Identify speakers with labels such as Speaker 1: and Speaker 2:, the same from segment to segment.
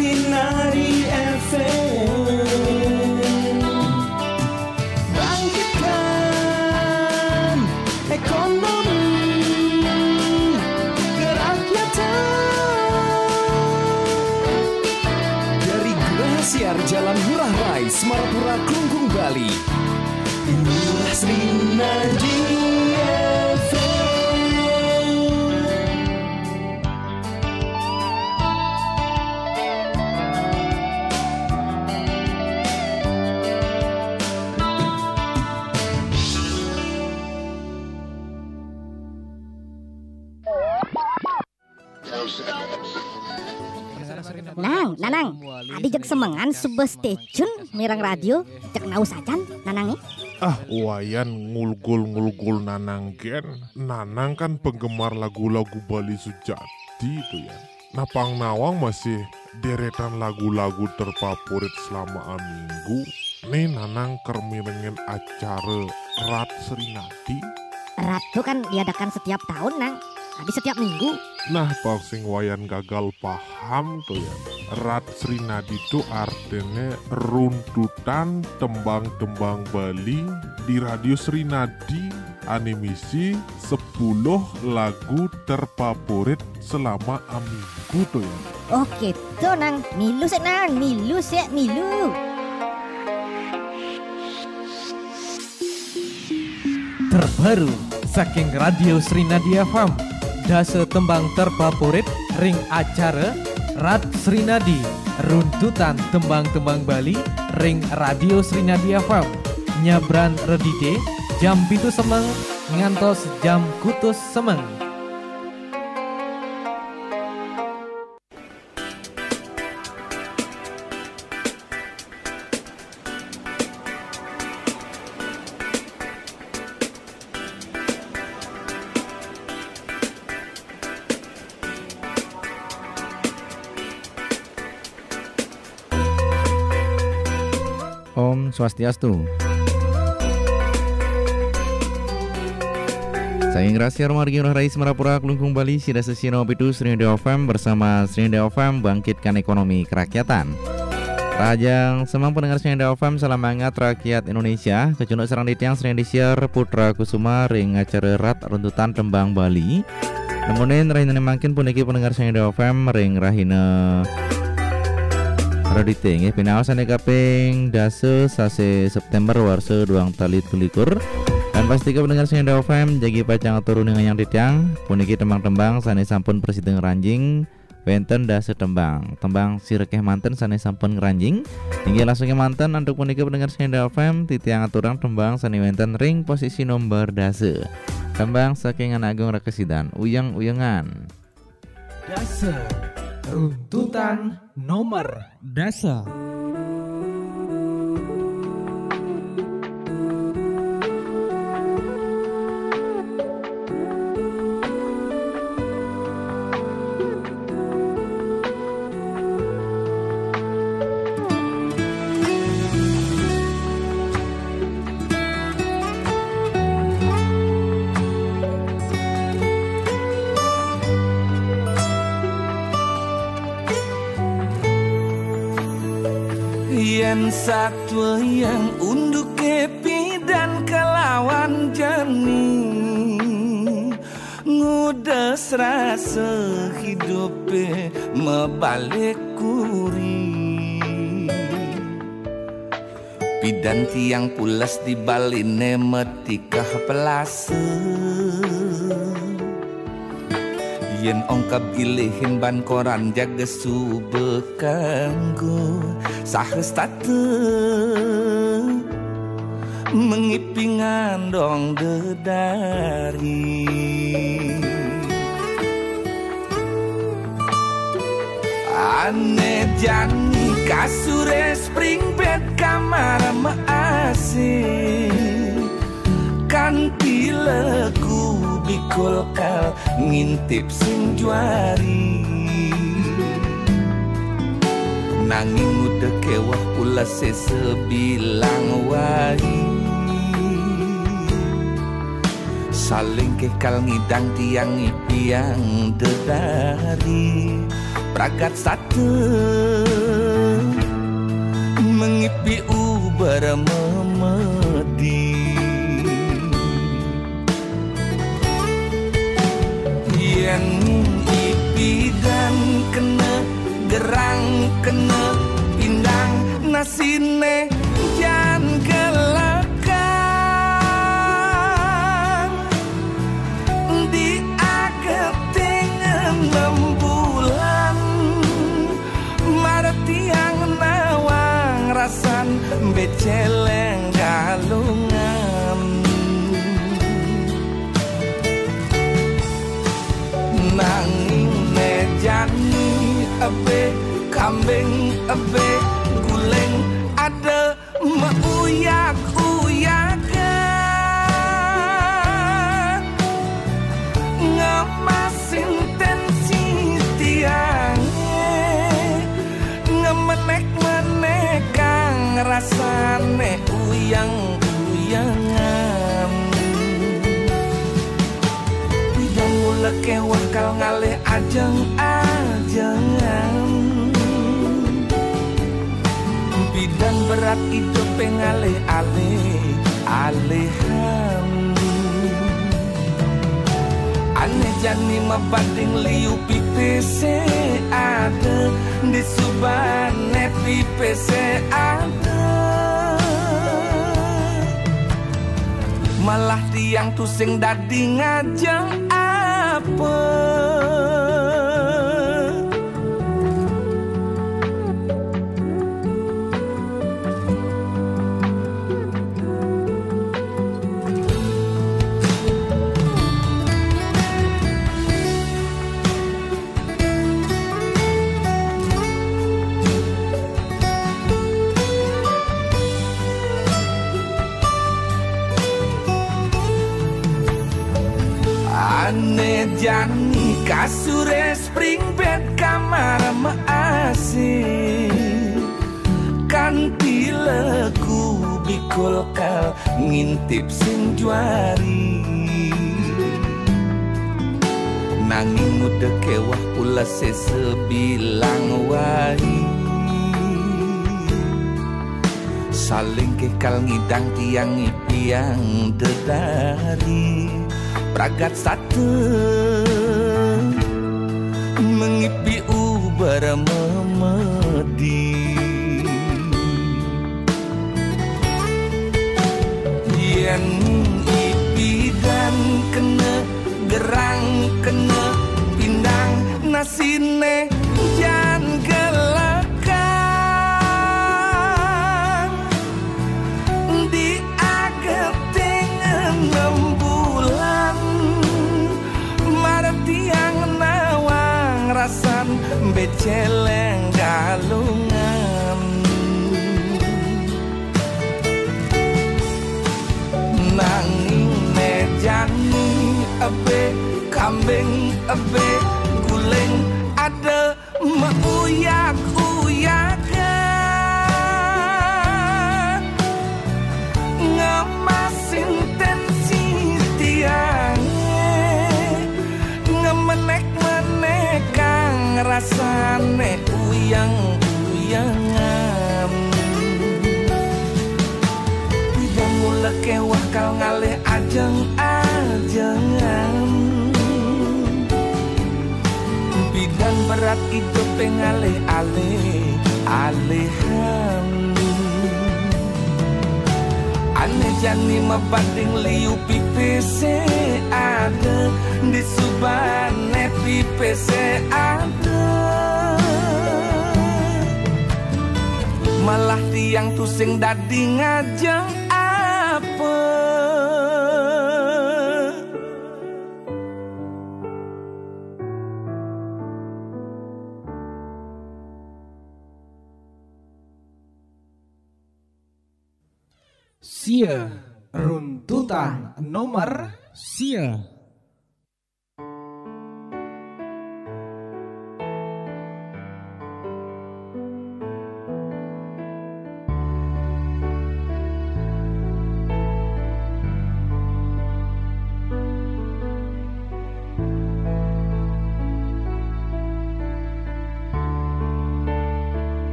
Speaker 1: Srinadi FM. Bangkitkan ekonomi kerakyatan. Dari Glasiar Jalan Ngurah Rai, Semarapura, Klungkung, Bali. Inilah Srinadi FM.
Speaker 2: Nanang, adi jek semengan sebuah stasiun mirang radio cek naus acan nanang
Speaker 3: Wayan ngulgul nanang gen. Nanang kan penggemar lagu-lagu Bali Sujati itu ya. Napang nawang masih deretan lagu-lagu terfavorit selama minggu. Nih nanang kermirengen acara Rat Srinadi.
Speaker 2: Rat itu kan diadakan setiap tahun nang. Adi setiap minggu.
Speaker 3: Nah, pak sing wayan gagal paham tuh ya. Rat Srinadi itu artinya runtutan tembang-tembang Bali di Radio Srinadi. Animisi 10 lagu terfavorit selama minggu tuh ya.
Speaker 2: Oke, tuh nang. Milu sih nang, milu.
Speaker 4: Terbaru saking Radio Srinadi FM. Dase tembang terfavorit ring acara Rat Srinadi, runtutan tembang-tembang Bali ring Radio Srinadi FM. Nyabran redite jam 7 semeng ngantos jam kutus semeng.
Speaker 5: Om Swastiastu. Saking Grasiar Margi Ngurah Rai Semarapura Klungkung Bali Sida Sesino Pitu Srinadi FM bersama Srinadi FM bangkitkan ekonomi kerakyatan. Rajang semang pendengar Srinadi FM salam hangat rakyat Indonesia. Kecunuk serang ditiang Srinadi Siar Putra Kusuma ring acara Rat runtutan tembang Bali. Namunin rahina makin puniki pendengar Srinadi FM ring rahina Radite nggih pinaosan kaping dase sase September warsa 2 talit 21 dan pasti ke pendengar Srinadi FM jagi pacang turun yang ditiang puniki tembang-tembang sane sampun presiden ranjing wenten dase tembang sirekeh manten sane sampun ngranjing tinggi langsungnya manten untuk puniki pendengar Srinadi FM titiang aturan tembang sane wenten ring posisi nomor dase tembang saking Anak Agung Rakesidan uyang-uyangan
Speaker 4: Dase runtutan nomor dasa.
Speaker 1: Yen satwa yang unduk kepi dan kelawan jernih ngudes rasa hidupe mebalik kuri pidan tiang pulas di baline metikah pelase yen ongkap ilihin ban koran jaga subekanggo sahestate mengipingan dong dedari ane jani kasure spring bed kamar measih kanti lagu bikul kal ngintip sing juari nanging udah kewah pula sesebilang wahi saling kekal ngidang tiang ipiang dedari pragat satu mengipi ubar memedi yen ipi dan kena gerang kena pindang nasine jan gelekan di ageting 6 bulan martiang nawang rasan beceleng galungan nanging mejani abe kambing abe guleng ada meuyak-uyakan ngemasin tensi tiangnya ngemenek-menek kang rasane uyang-uyangan tidak mula kewah kal ngalih ajeng-ajengan bidan berat hidup pengalih-alih-alihan aneh jani mabanding liu pipese ada di subane pipese ada malah tiang tusing dadi ngajeng apa ane jani kasure spring bed kamar maasih kanti lagu bikul kal ngintip sing juari nanging udah kewah pula sesebilang wahi saling kekal ngidang tiang ipiang dedari pragat satu mengipi ubar memedi yen ipi dan kena gerang kena pindang nasine jan gelekan di ageting 6 bulan martiang nawang rasan beceleng galungan nanging mejani abe kambing abe guleng ada meuyak-uyakan ngemasin tensi tiangnya ngemenek-menek kang rasane uyang-uyangan tidak mula kewah kal ngalih ajeng-ajengan bidan berat hidup pengalih-alih-alihan aneh jani mabanding liu pipese ada di subane pipese ada malah tiang tusing dadi ngajeng apa
Speaker 4: Sia runtutan nomor sia.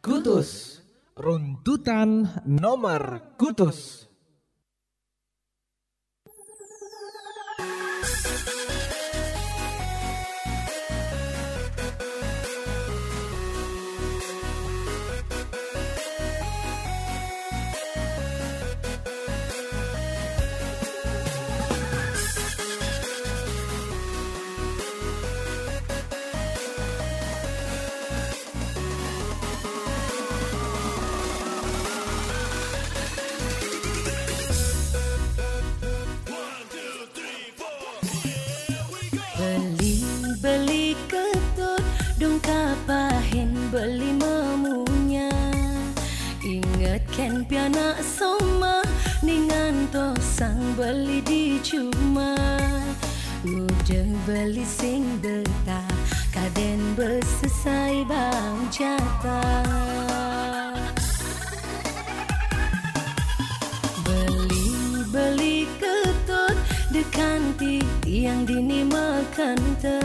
Speaker 4: kutus. Runtutan nomor kutus.
Speaker 6: Beli ketut dong kapahin beli memunya. Ingatkan piana soma ningan tosang beli di cuma. Udah beli sing deta kaden besesai bang jatah. Beli ketut dekanti yang dini makan te.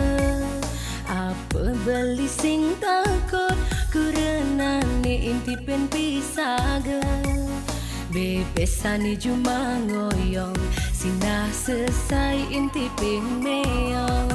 Speaker 6: Apa beli sing takut kurena ni intipen pisaga. Bebesani cuma ngoyong sinah selesai intipin meong.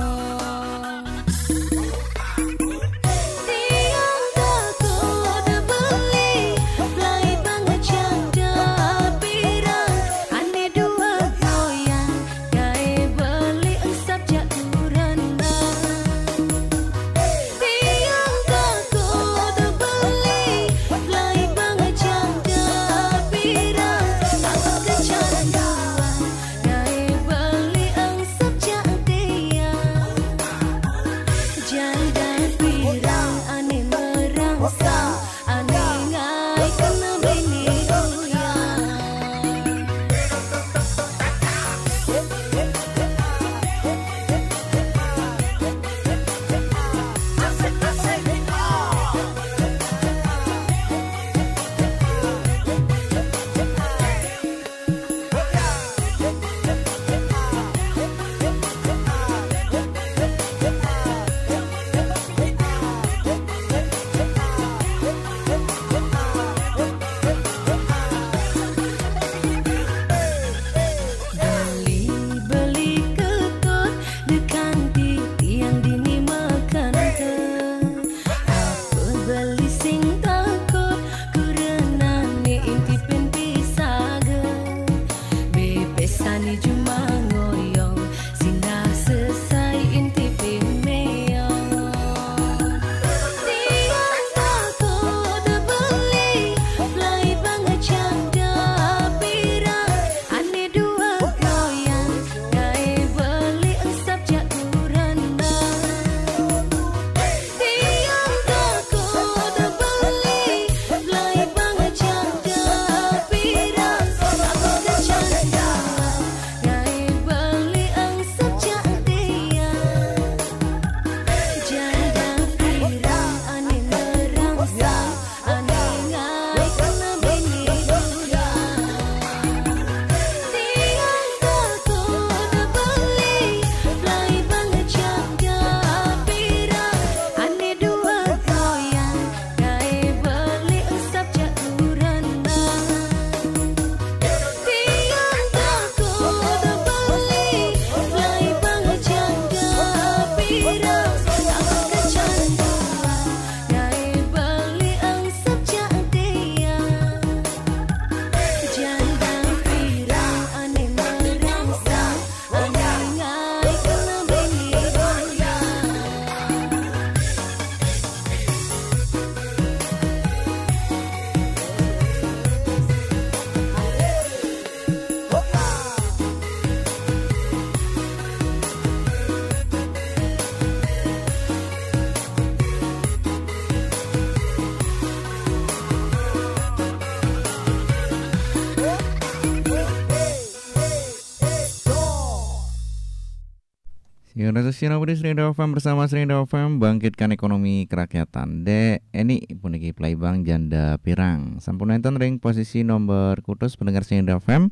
Speaker 5: Sinopsis Srinda FM bersama Srinda FM bangkitkan ekonomi kerakyatan. Ini puniki Playbang Janda Pirang. Sampun enten ring posisi nomor kutus pendengar Srinda FM.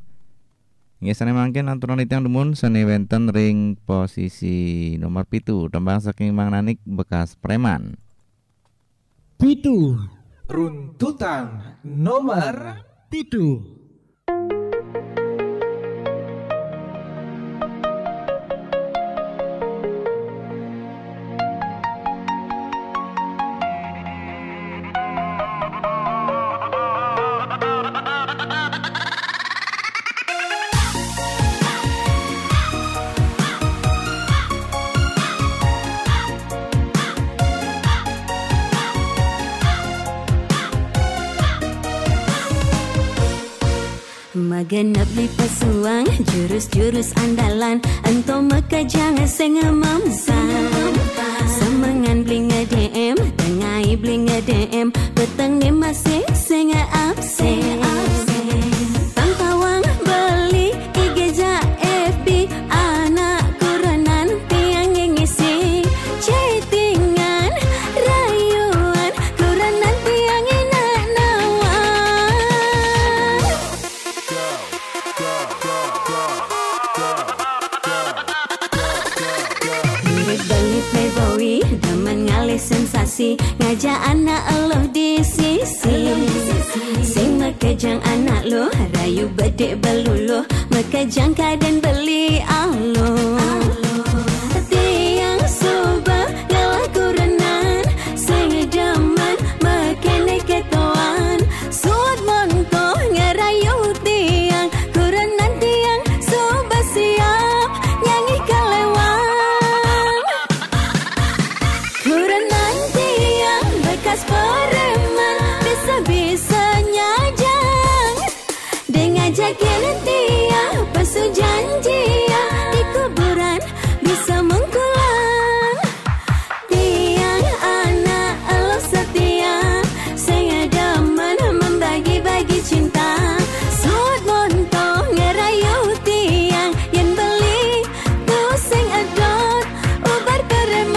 Speaker 5: Nggih sane mangken aturan itang demun sane wenten ring posisi nomor 7 tembang saking Mang Nanik bekas preman.
Speaker 4: Pitu Runtutan nomor 7.
Speaker 6: Magenap li pesuang jurus-jurus andalan ento mekajang sing mempan semangan blinga DM tengai blinga DM peteng masih sing absen pampawang beli igeja FB anak kuranan tiang ngisi chattingan rayuan kuranan tiang enak nawan mirip beli playboy daman ngalih sensasi ngajak anak Allah di sisi sing mekejang anak lo rayu bedek beluluh mekejang kaden beli Allah tiang soba ngalah kurenan sing demen mekene ketoan suat monto ngerayu tiang kurenan tiang soba siap nyanyi kelewang kurenan tiang bekas pereman bisa-bisa nyajang dengan jakin tiang pasu janji di kuburan bisa mengkulang tiang anak Allah setia saya demen membagi-bagi cinta suat monto ngerayu tiang yang beli tu sing adot ubar pereman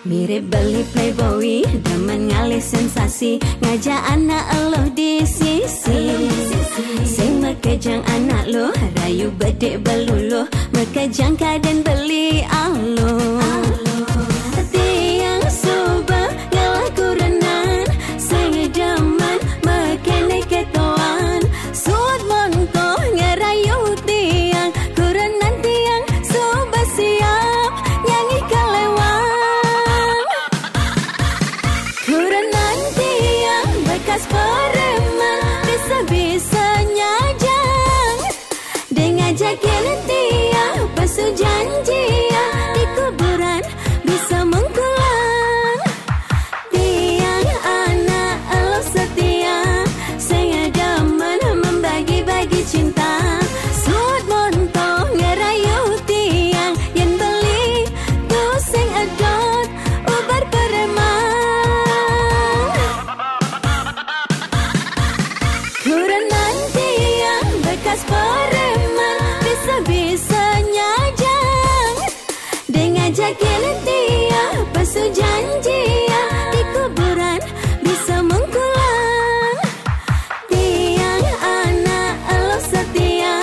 Speaker 6: mirip beli playboy demen ngalih sensasi ngajak anak Allah di sisi sing mekejang anak lo rayu bedek beluluh mekejang kaden beli Allah tiang soba ngalah kurenan sing demen mekene ketoan suat monto ngerayu tiang kurenan tiang soba siap nyanyi kelewang kurenan tiang bekas pereman bisa-bisa nyajang dengan jakin tiang pasu janji di kuburan bisa mengkulang tiang anak Allah setia saya demen membagi-bagi cinta suat monto ngerayu tiang yang beli tu sing adot ubar pereman kurenan tiang bekas pereman bisa-bisa nyajang dengan jakin tiang pasu janji di kuburan bisa mengkulang tiang anak Allah setia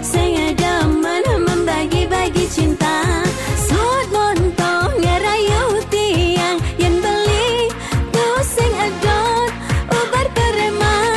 Speaker 6: saya demen membagi-bagi cinta suat monto ngerayu tiang yang beli tu sing adot ubar pereman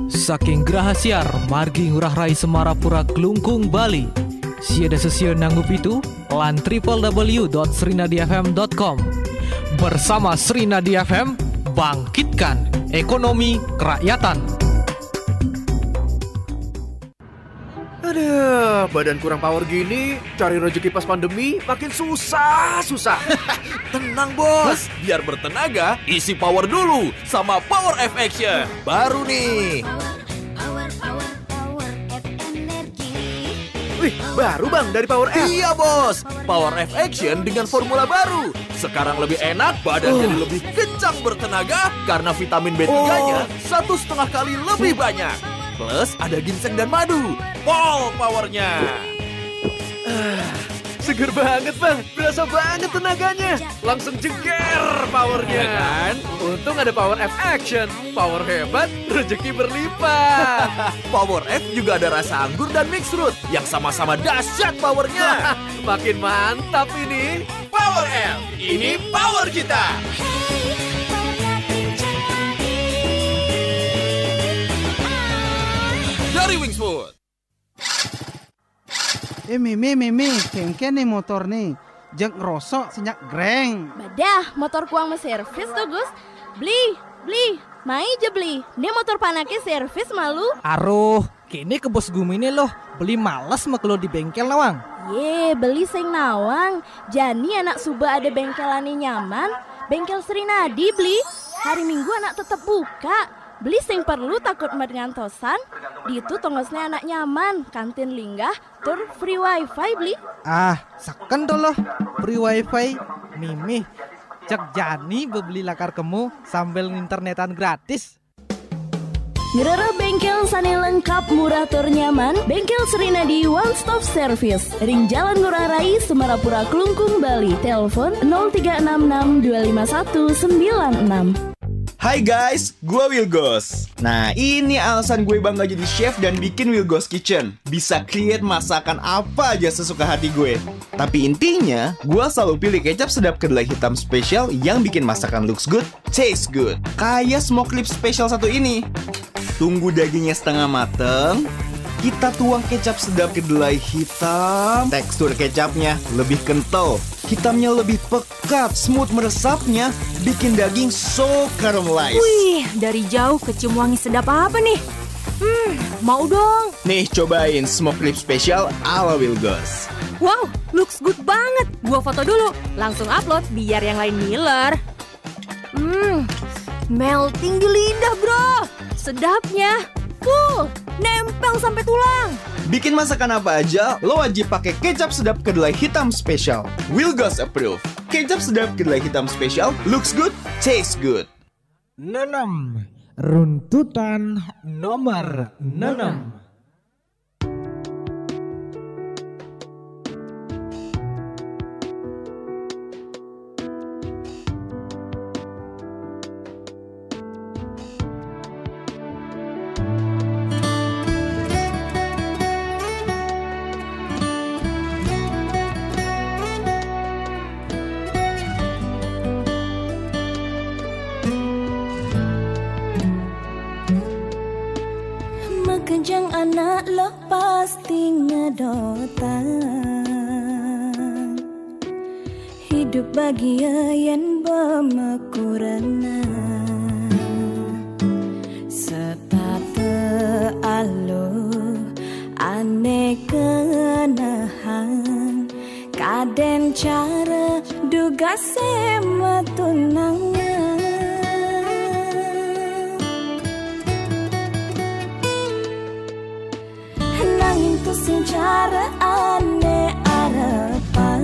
Speaker 4: Saking gerahasiar margi ngurah rai Semarapura Glungkung Bali. Siada sesio nanggup itu lan www.srinadiafm.com. Bersama Srinadi FM, bangkitkan ekonomi kerakyatan.
Speaker 7: Aduh, badan kurang power gini, cari rezeki pas pandemi makin susah.
Speaker 8: Tenang bos, biar bertenaga, isi power dulu sama Power F Action. Baru nih.
Speaker 6: Power F energi.
Speaker 7: Wih, baru bang dari Power F.
Speaker 8: Iya bos, Power F Action dengan formula baru. Sekarang lebih enak, badan jadi lebih kencang bertenaga karena vitamin B3-nya 1,5 kali lebih banyak. Plus ada ginseng dan madu. Pol powernya.
Speaker 7: Seger banget bang, berasa banget tenaganya. Langsung jeger powernya kan. Untung ada Power F Action, power hebat, rezeki berlimpah.
Speaker 8: Power F juga ada rasa anggur dan mixed fruit yang sama-sama dahsyat powernya.
Speaker 7: Makin mantap ini.
Speaker 8: Power F, ini power kita. Dari Wings Food.
Speaker 9: Mimi, kengken nih motor nih. Jeng rosok senyak greng.
Speaker 10: Badah, motor kuang me servis tuh Gus. Beli. Mai aja beli. Ini motor panake servis malu.
Speaker 4: Aruh, kini ke bos Gumine loh. Beli males maklo di bengkel nawang.
Speaker 10: Ye, beli sing nawang. Jani anak Suba ada bengkelane nyaman. Bengkel Srinadi beli. Hari Minggu anak tetap buka. Beli sing perlu takut ngantosan. Di itu tongosnya anak nyaman. Kantin linggah, tur free wifi beli.
Speaker 4: Saken tuh loh. Free wifi. Mimi, cek Jani beli lakar kemu sambil internetan gratis.
Speaker 10: Ngerara bengkel sane lengkap murah tur nyaman. Bengkel Srinadi One Stop Service. Ring Jalan Ngurah Rai, Semarapura, Klungkung, Bali. Telepon 0366 251 96.
Speaker 11: Hai guys, gue Wilgos. Nah, ini alasan gue bangga jadi chef dan bikin Wilgos Kitchen. Bisa create masakan apa aja sesuka hati gue. Tapi intinya, gue selalu pilih kecap sedap kedelai hitam spesial yang bikin masakan looks good, taste good. Kayak smoke rib spesial satu ini. Tunggu dagingnya setengah mateng. Kita tuang kecap sedap kedelai hitam. Tekstur kecapnya lebih kental, hitamnya lebih pekat, smooth meresapnya, bikin daging so caramelized.
Speaker 6: Wih, dari jauh kecium wangi sedap apa nih? Mau dong.
Speaker 11: Nih, cobain smoke rib spesial ala Wilgos.
Speaker 6: Wow, looks good banget. Gua foto dulu, langsung upload biar yang lain ngiler. Melting di lidah bro. Sedapnya. Nempel sampai tulang.
Speaker 11: Bikin masakan apa aja, lo wajib pakai kecap sedap kedelai hitam spesial. Wilgos approve. Kecap sedap kedelai hitam spesial, looks good, tastes good.
Speaker 4: 6. Runtutan nomor 6.
Speaker 6: Kejang anak lo pasti ngedotan. Hidup bahagia yang bermakurana. Setate alo ane kenahan. Kaden cara duga sema tunangan. Itu secara aneh arepan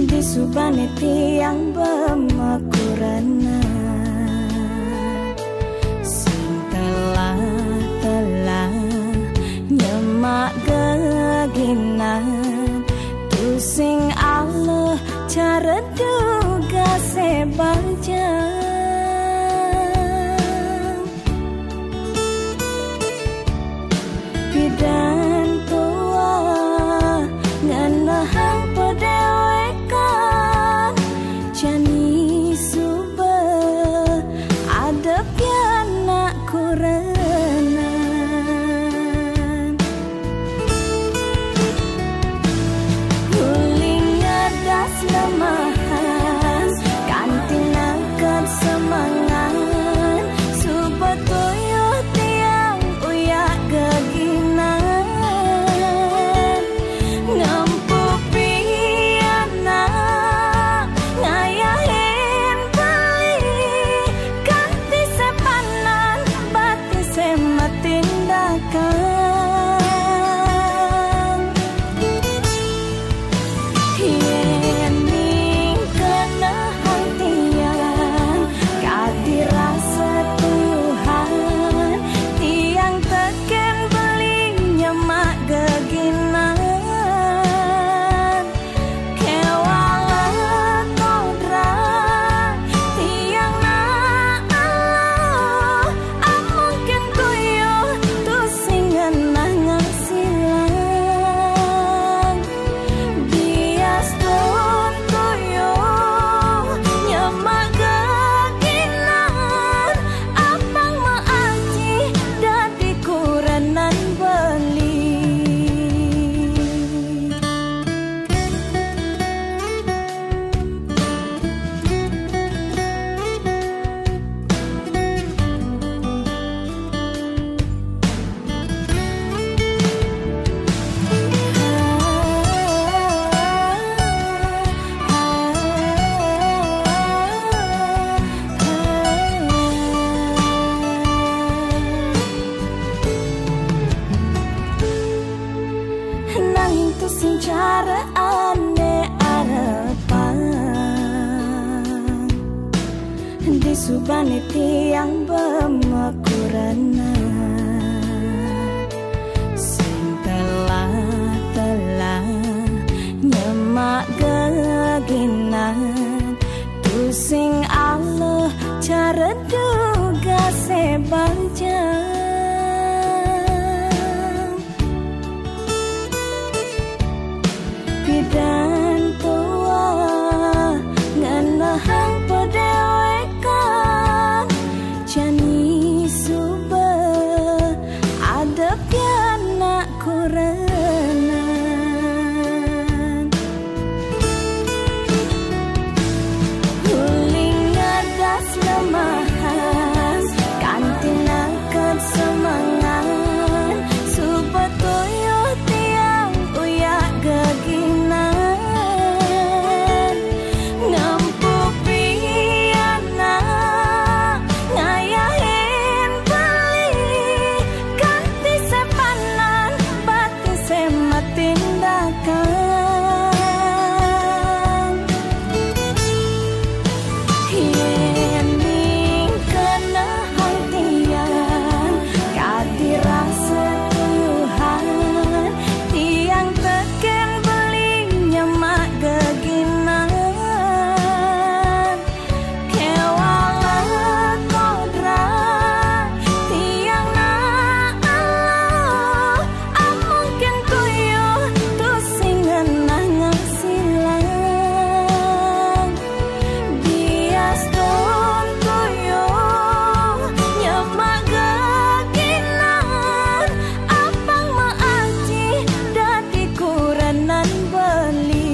Speaker 6: di subane tiang bermakurana. Sing telah nyemak geginan tu sing Allah cara duga sebaja. Dan tua nganahang pedewekan jani suba ada pianak kurenan huling ngadas
Speaker 12: Subane tiang bemekurana sing telah nyemak geginan tu sing Allah cara duga sebanjang bidan tua nganahang pedewekan jani suba adab anak kurenan huling ngadas lemahan kantinangkan semangan suba toyo tiang uyak geginan ngampu piana ngayahin beli ganti sepanan bati sematindakan yen ning kena hantian kadirasa Tuhan tiang teken beli nyemak geginan kewala kodrat tiang na Allah amungkin kuyo tu sing ngenah ngasilang bias don kuyo nyemak geginan apang maaci dadi kuranan beli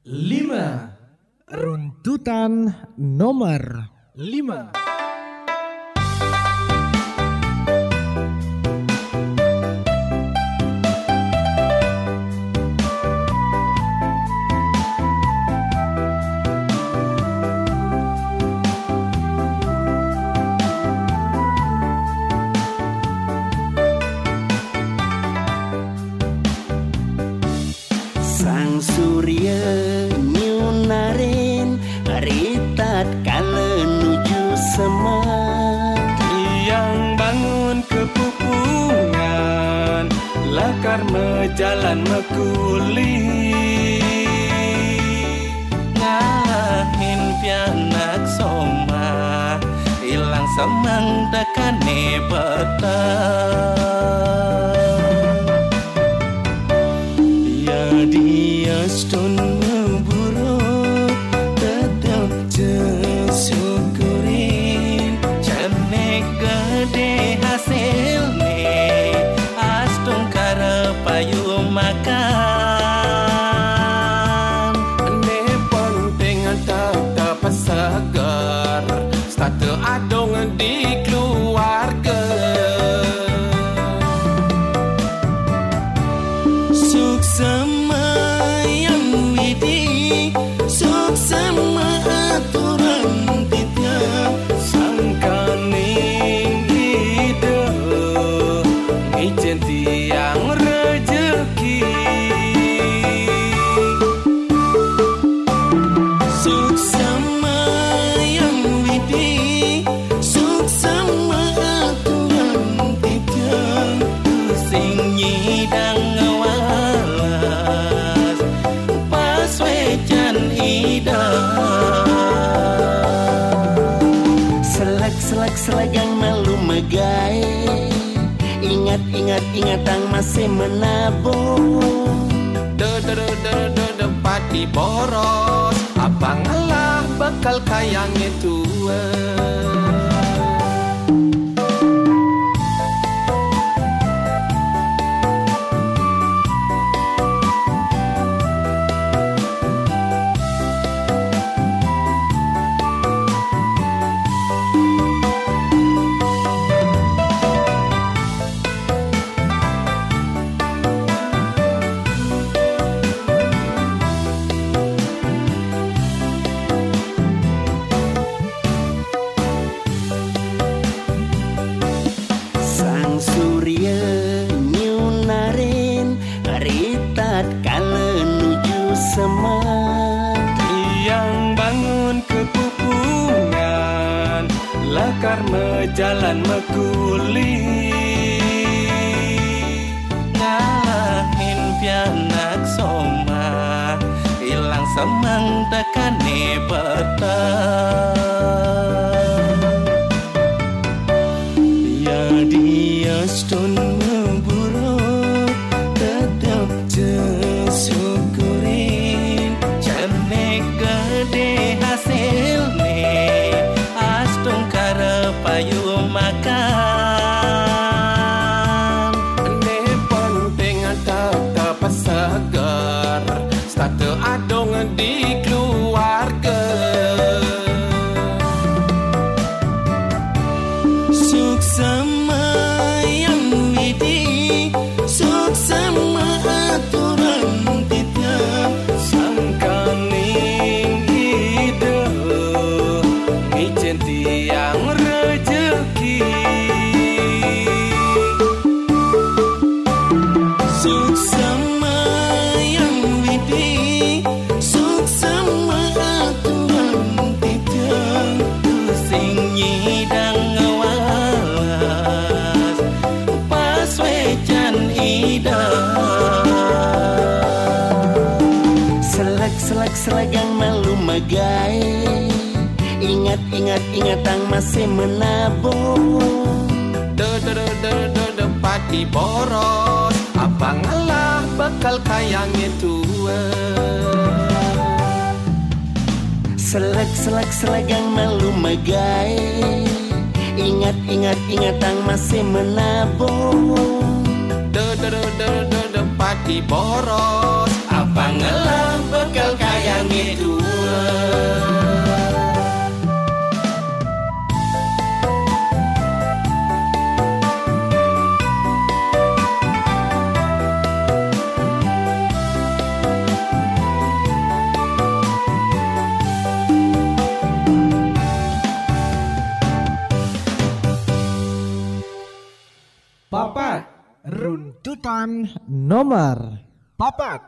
Speaker 4: Lima. Runtutan nomor 5.
Speaker 13: Sang surya nyunarin ritat kala nuju semak
Speaker 14: yang bangun kepupungan lakar mejalan mekuli
Speaker 13: ngahin pianak soma ilang semang dekane betah ya dia stun ngeburuk tetap syukurin jane gede hasilne astung karapayu makan
Speaker 14: ne penting tetap segar statu adong di keluarga tiang rezeki. Suksama yang widi, suksama aturan tijang, sing nyidang ngawalas, pas wejan idang. Selek yang malu megai, ingat ang masih menabung. Pati boros, abang Allah bakal kayangnya tua. Jalan mekuli ngalahin pianak soma ilang semang tekane petang ya dia stun memburuk tetap syukurin cenek gede hasilnya astung payu makan ne penting tetap segar statu adong di keluarga suksama yang widi suksama aturan tidak sangkaning hidup ngicen tiang rezeki suksama yang widi suksama aturan tidak sing nyidang ngawalas pas wejan idang selek yang malu megai ingat ang masih menabung. Pati boros, abang Allah bakal kayangnya tua. Selek yang malu megai, ingat ang masih menabung. Pati boros, abang Allah bakal kayangnya tua.
Speaker 4: Papat runtutan nomor papat.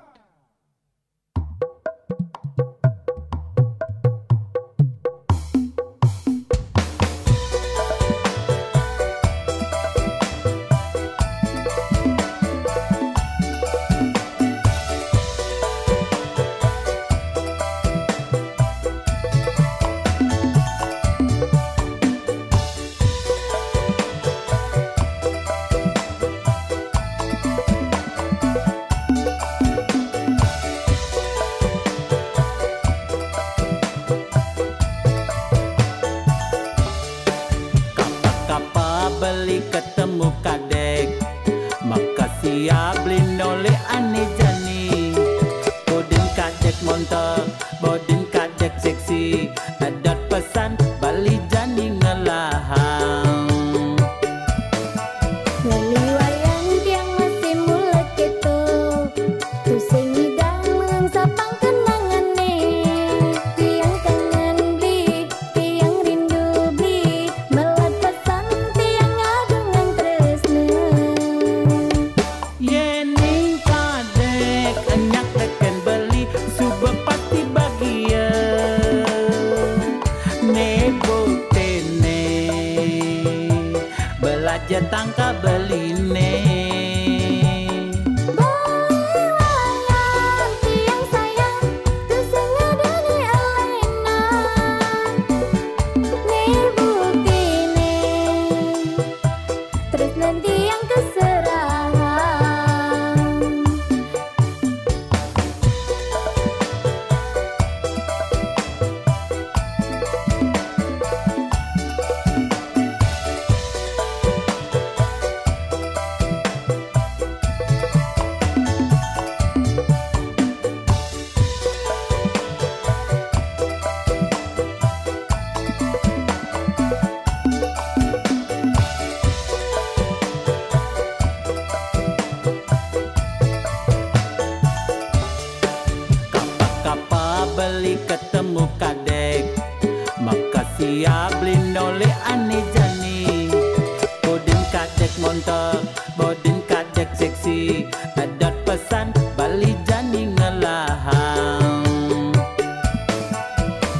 Speaker 13: beli adat pesan Bali jani ngelahang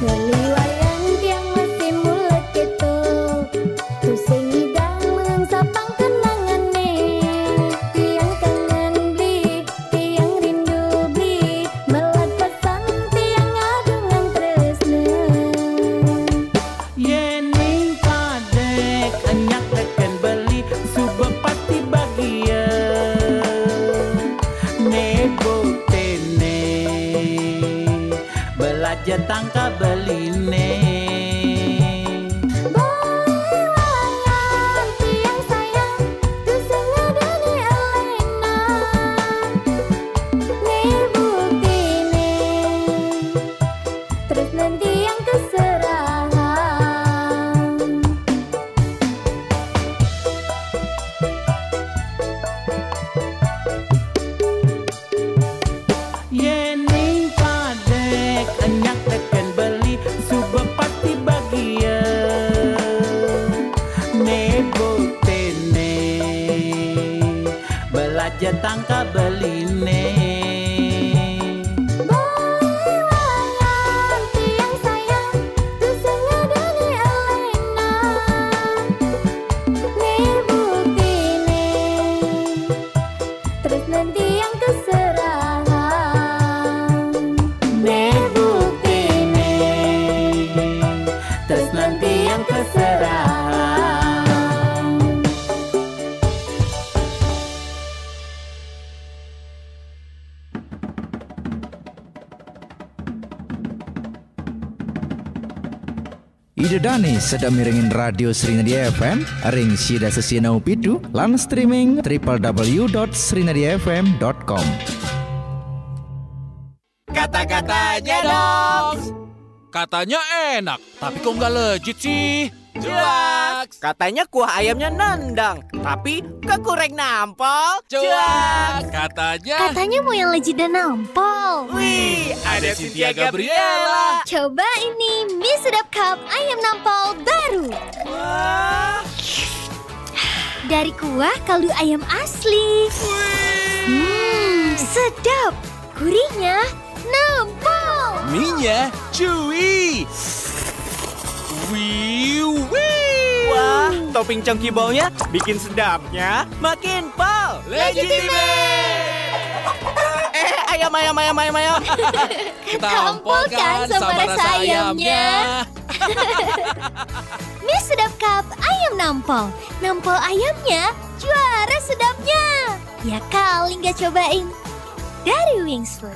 Speaker 12: Lali wayang tiang masih mulut itu Tusing hidang sapang kenangane Tiang kangen beli, tiang rindu beli Melat pesan tiang adungan tresna
Speaker 13: Yening padek enyak teken beli Subuh pasti bagia Nebo tene Belajar tangka beline
Speaker 12: Bayangan tiang sayang Tusing adani alena Nih buktine Terus nanti yang keserahan
Speaker 13: Yening padek enyak teken beli Subuh pasti bagia Nebo tene Belajar tangka beline
Speaker 12: Bayangan tiang sayang Tusing adani alena Nih buktine Terus nanti yang keserahan
Speaker 13: Nebo tene Terus nanti yang keserahan
Speaker 1: Ide Dani sedang miringin radio Srinadia FM ring sida sesinau pitu lan streaming www.srinadiafm.com.
Speaker 8: Kata-katanya dong. Katanya enak, tapi kok nggak legit sih?
Speaker 15: Juaks. Katanya kuah ayamnya nendang, tapi kekureng nampol.
Speaker 8: Juaks. Katanya
Speaker 2: mau yang legit dan nampol.
Speaker 15: Wih,
Speaker 8: ada Cynthia Gabriela.
Speaker 2: Coba ini mie sedap cup ayam nampol baru. Dari kuah kaldu ayam asli. Sedap. Gurihnya nampol.
Speaker 8: Mie-nya chewy.
Speaker 15: Wah, topping chunky baunya bikin sedapnya makin pol. Ayam.
Speaker 2: Tampol kan sama rasa ayamnya. Mie sedap cup ayam nampol. Nampol ayamnya juara sedapnya. Ya kali nggak cobain. Dari Wings Food.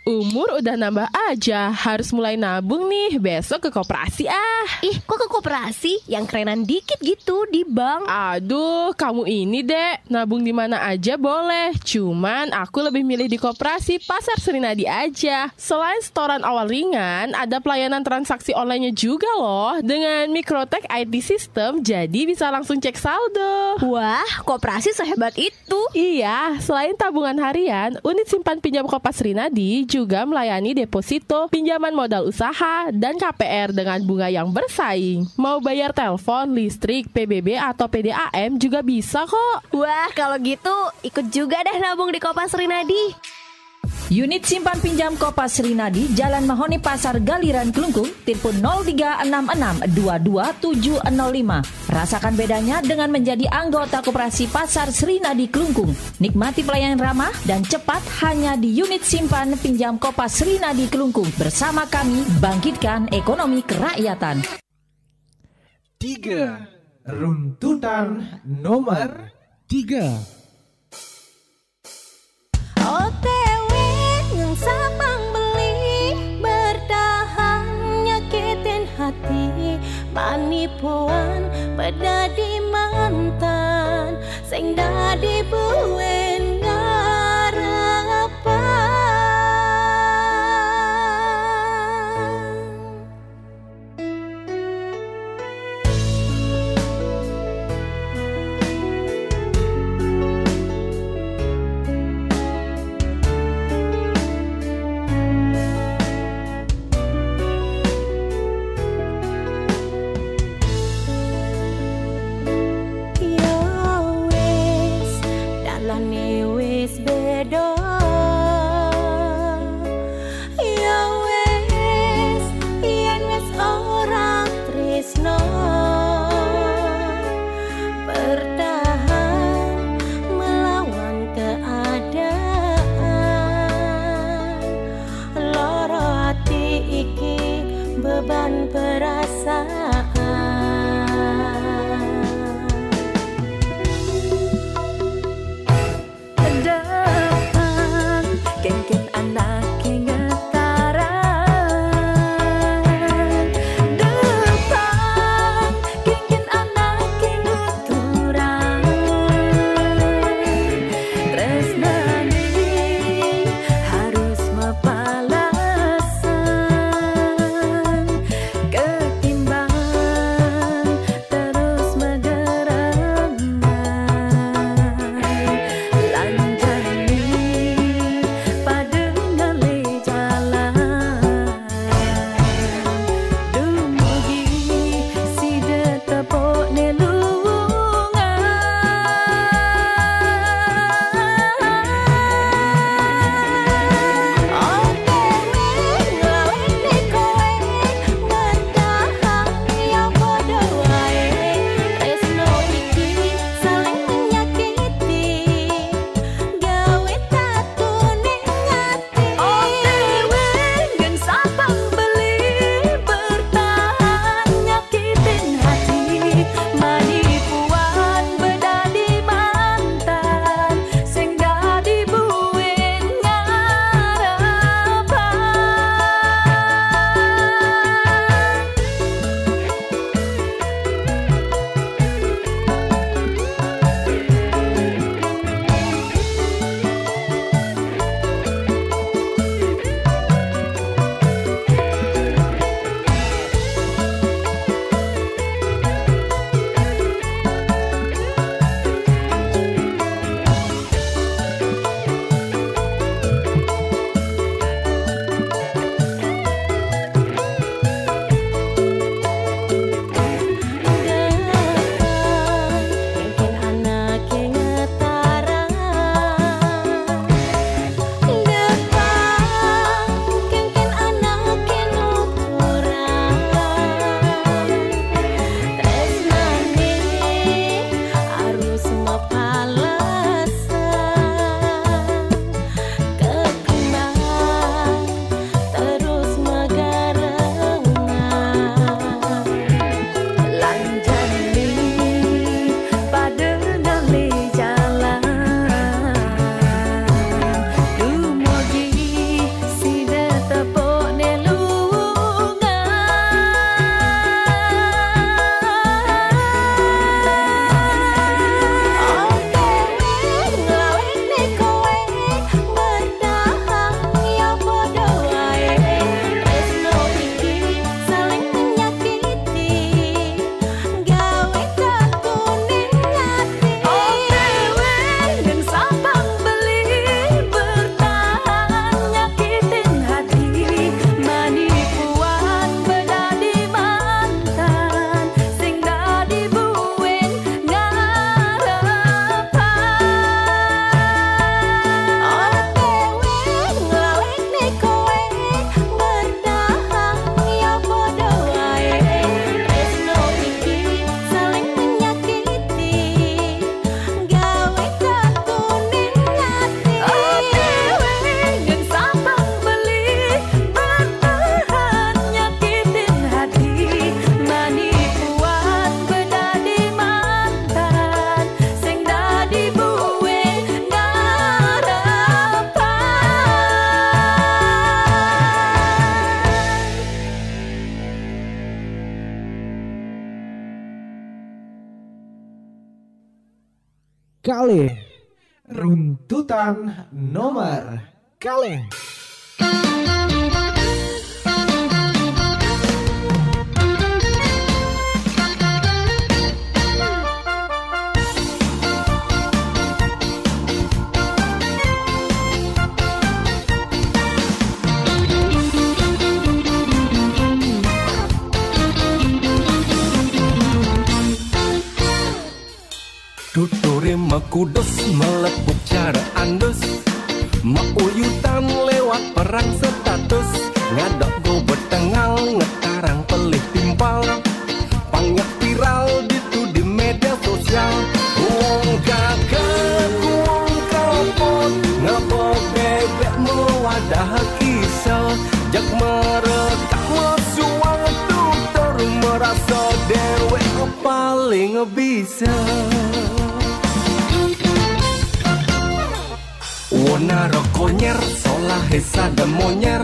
Speaker 16: Umur udah nambah aja, harus mulai nabung nih, besok ke koperasi ah.
Speaker 6: Ih, kok ke koperasi? Yang kerenan dikit gitu, di bank.
Speaker 16: Aduh, kamu ini dek, nabung di mana aja boleh. Cuman aku lebih milih di koperasi Pasar Srinadi aja. Selain setoran awal ringan, ada pelayanan transaksi online-nya juga loh. Dengan Microtech IT System, jadi bisa langsung cek saldo.
Speaker 6: Wah, koperasi sehebat itu.
Speaker 16: Iya, selain tabungan harian, unit simpan pinjam Kopas Srinadi juga melayani deposito, pinjaman modal usaha, dan KPR dengan bunga yang bersaing. Mau bayar telepon, listrik, PBB, atau PDAM juga bisa kok.
Speaker 6: Wah, kalau gitu ikut juga deh nabung di Kopas Srinadi.
Speaker 17: Unit simpan pinjam Kopas Srinadi, Jalan Mahoni Pasar Galiran Kelungkung, telepon 0366227705. Rasakan bedanya dengan menjadi anggota Koperasi Pasar Srinadi Kelungkung. Nikmati pelayanan ramah dan cepat hanya di unit simpan pinjam Kopas Srinadi Kelungkung. Bersama kami, bangkitkan ekonomi kerakyatan.
Speaker 4: 3. Runtutan nomor 3.
Speaker 12: OTW yang sapang beli bertahan nyakitin hati panipuan bedadi mantan sing dadi buen ngarepan. wis beda. Ya wis yen wis ora tresno, bertahan melawan keadaan. Loro hati iki beban perasaan. Depan geng-geng anak kengetaran, depan geng-geng anak kenguturan. Tresnani harus mapalasan, ketimbang terus megerangan. Lanjani pada ngali jalan, dumugi sida tepuk nelungan. Oke ngawene kowe bertahan ya padha wae. Tresno iki saling menyakiti, gawe tatu ning ati. Oke geng sabang beli bertahan nyakitin hati. Manipuan bedadi mantan sing dadi buin ngarapan. Geng anak kengetaran, depan geng anak kenuturan. Tresnani harus mapalasan, ketimbang terus megarengan. Lanjani pada ngali jalan, dumugi sida tepuk nelungan. Oke ngawene kowe bertahan ya padha wae. Tresno iki saling menyakiti, gawe tatu ning ati. Oke geng sabang beli bertahan nyakitin hati. Manipuan bedadi mantan sing dadi buin ngarapan. Oke ngawene kowe bertahan ya padha wae. Tresno iki saling menyakiti, gawe tatu ning ati. Oke geng sabang beli bertahan nyakitin hati. Manipuan bedadi mantan sing dadi buin ngarapan.
Speaker 4: Kalih runtutan nomor kalih.
Speaker 14: Tuturi mekudus melepuk cara andus bisa. Warna rokonyer solah hesa demonyer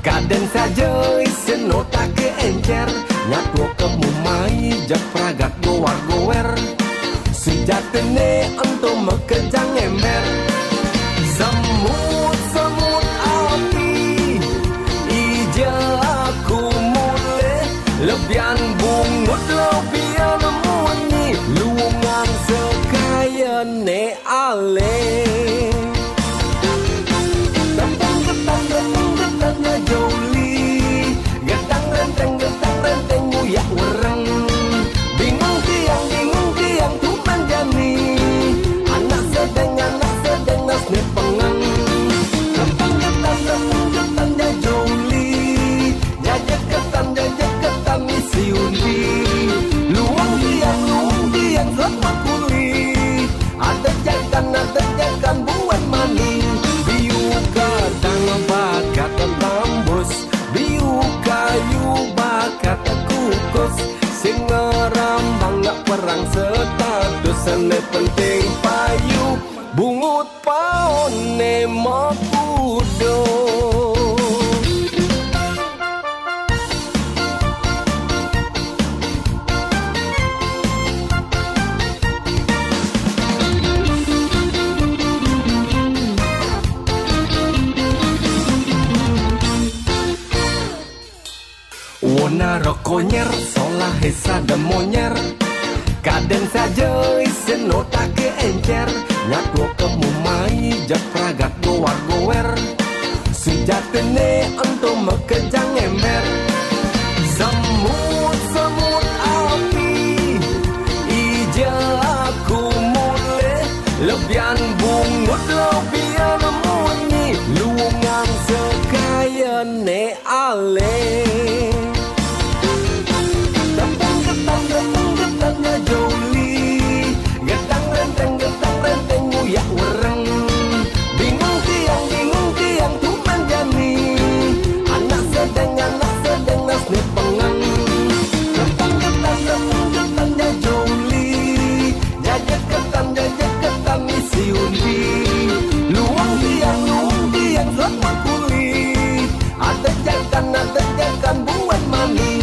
Speaker 14: kaden saja isen nota ke encer nyatu kemumai jak pragat gowar gower sejatene ento mekejang ember semut api ija aku mule lebihan bungut lebihan munyi luungan sekaya ne ale getangnya joli getang renteng nguyak wereng bingung tiang tuman jani anak sedeng nasne pengang getangnya joli jajak ketan isi undi luang tiang zat makuli ada jagan buat maning kadang bakat tambus biu kayu bakat kukus sing ngerambang gak perang status sene penting payu bungut paone makudo. Warna rokonyer solah hesa demonyer kaden saja isen nota ke encer nyatu kemumai jak pragat gowar gower sejatene ento mekejang ember semut api ija aku mule lebihan bungut lebihan munyi luungan sekaya ne ale getangnya joli getang renteng nguyak wereng bingung tiang tuman jani anak sedeng nasne pengang getangnya joli jajak ketan isi undi luang tiang zat makuli ada jagan buat maning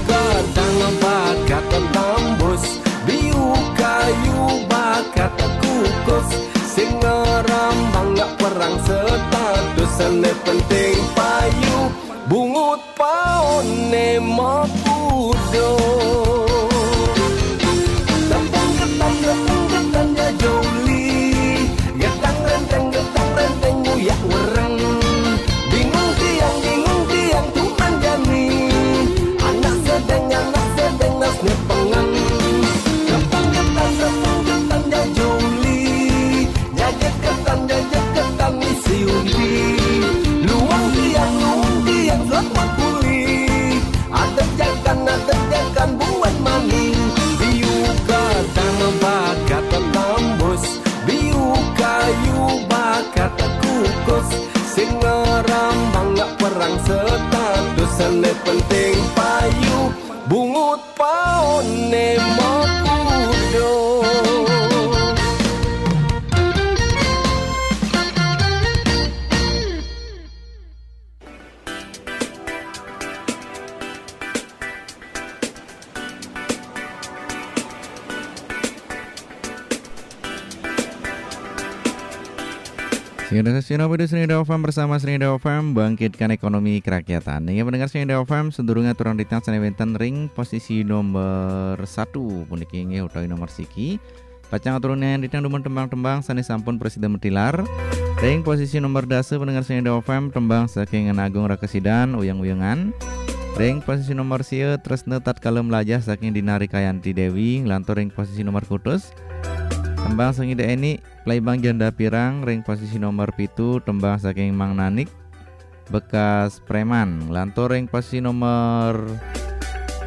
Speaker 14: kadang bakat tambus biu kayu bakat kukus sing ngerambang gak perang status sene penting payu bungut paone makudo getangnya joli getang renteng nguyak wereng bingung tiang tuman jani anak sedeng nasne pengang getangnya joli jajak ketan isi undi luang tiang zat makuli ada jagan buat maning biu kadang bakat tambus biu kayu bakat kukus sing ngerambang gak perang status sene penting payu bungut paone makudo.
Speaker 5: Singkat Sino Pada Srinida FM bersama Srinida FM bangkitkan ekonomi kerakyatan. Ingin mendengar Srinida FM sedurunge turun ditang sanewenten ring posisi nomor 1 puniki inggih utawi nomor siki. Pacang aturune ditang dumun tembang-tembang sanes sampun Presiden Metilar. Ring posisi nomor 10 pendengar Srinida FM tembang saking Agung Rakesidan uyang-uyangan. Ring posisi nomor sieu tresna tatkala melajah saking Dinari Kayanti Dewi nglantur ring posisi nomor kutus. Tembang sengide ini Playbang Janda Pirang ring posisi nomor 7 tembang saking Mang Nanik bekas preman lantur ring posisi nomor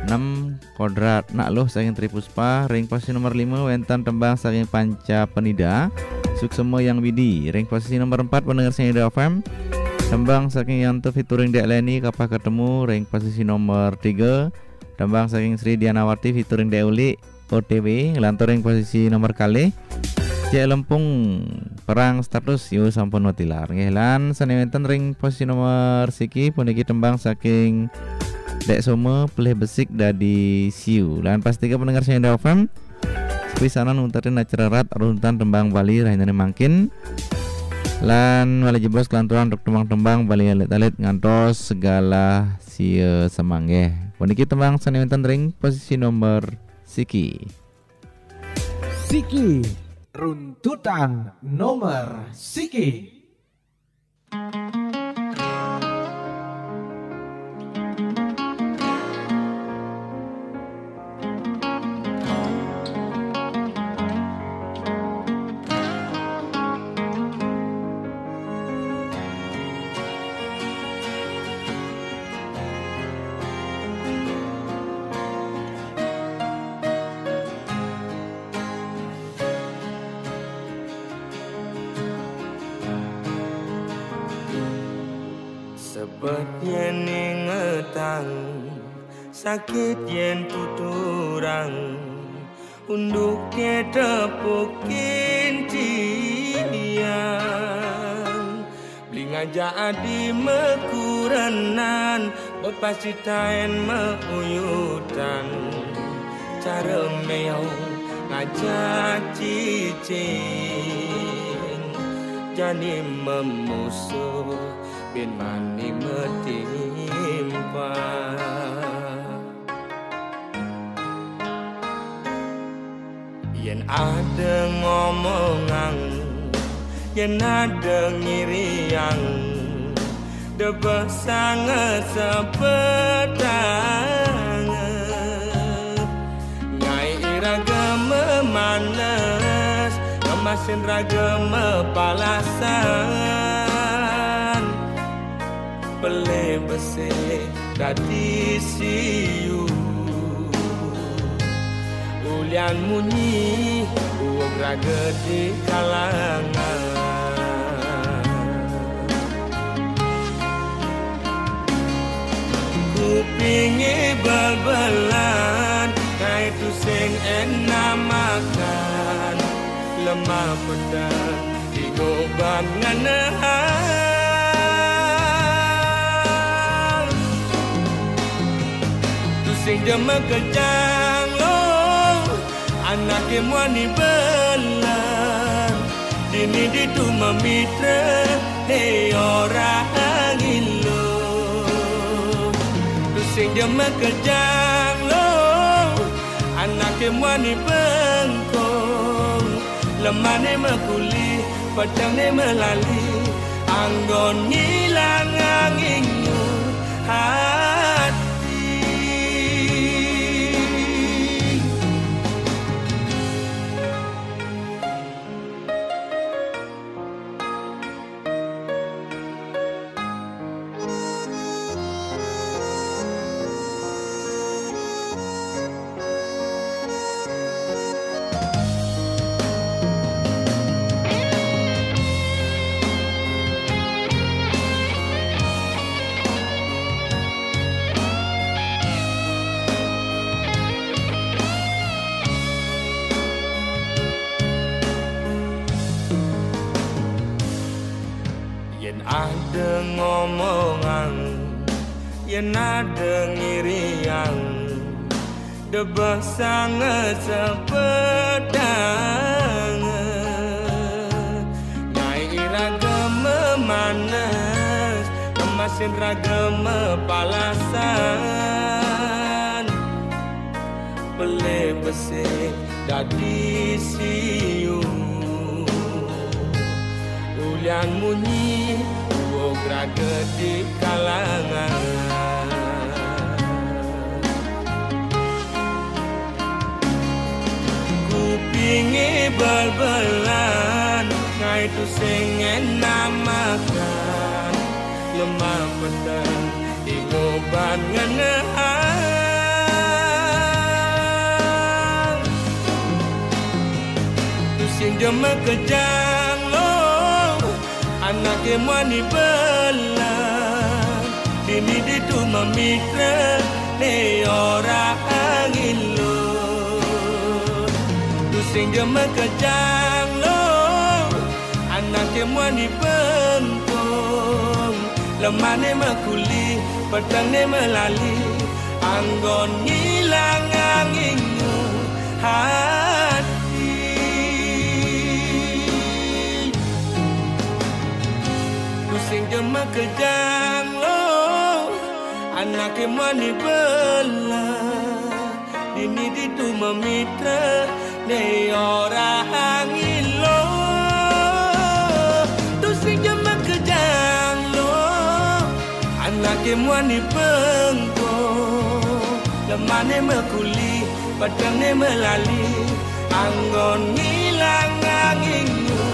Speaker 5: 6 Kodrat Nakluh saking Tripuspa ring posisi nomor 5 wenten tembang saking Panca Penida Suksemo Yang Widi ring posisi nomor 4 pendengar Srinida FM tembang saking Yanto featuring Dek Leni Kapah Ketemu ring posisi nomor 3 tembang saking Sri Dianawati featuring Dek Uli OTW lantoring posisi nomor kali Cek Lempung perang status yo sampun watilar nggih lan sanewenten ring posisi nomor siki puniki tembang saking Dek Somo pelih besik dadi siu lan pastikan pendengar Senda FM pisanan nuntarin acara rat runtutan tembang Bali rahinane mangkin lan wali jeblos kelanturan untuk tembang-tembang Bali alit-alit ngantos segala sia semangge puniki tembang sanewenten ring posisi nomor siki
Speaker 4: runtutan nomor siki.
Speaker 18: Sebab yen ingetang sakit yen tuturang unduk dia tepukin tiang beli ngajak adi mekuranan berpasti tain meuyutan cara meong ngajak cicing jadi memusuh bin mani metimpa yen ada ngomongan yen ada ngiriang debah sangat sepedang ngai iraga memanas ngemasin raga mepalasan Pele bese dadi siu Ulian munyi uang raga di kalangan Kupingi bal-balan Kaitu sing enak makan Lemah pedang digoban nganahan Sing jema kejang lo anak kemwani belang dini ditu memitra hey orang ilo tu sing jema kejang lo anak kemwani bengkong lemane mekuli padang ne melali anggon ngilang angingu ada ngomongan yen ada ngiriang debah sangat sepedang nyai iraga memanas kemasin raga mepalasan pele bese dadi siu ulian munyi raga di kalangan Kupingi bal-balan Ngaitu sing enak makan Lemah pedang Digoban ngenahan Tu sing jema kejang lo anak kemwani belang dini ditu memitra ne orang ilo sing jema kejang lo anake muani bengkong lemane makuli petane melali anggon ngilang anginmu hati tu sing jema kejang lo anake muani bela dini ditu memitra de ora angilo tu sing jema kejang lo anake muani bengko lemane mekuli padane melali anggon ngilang angingmu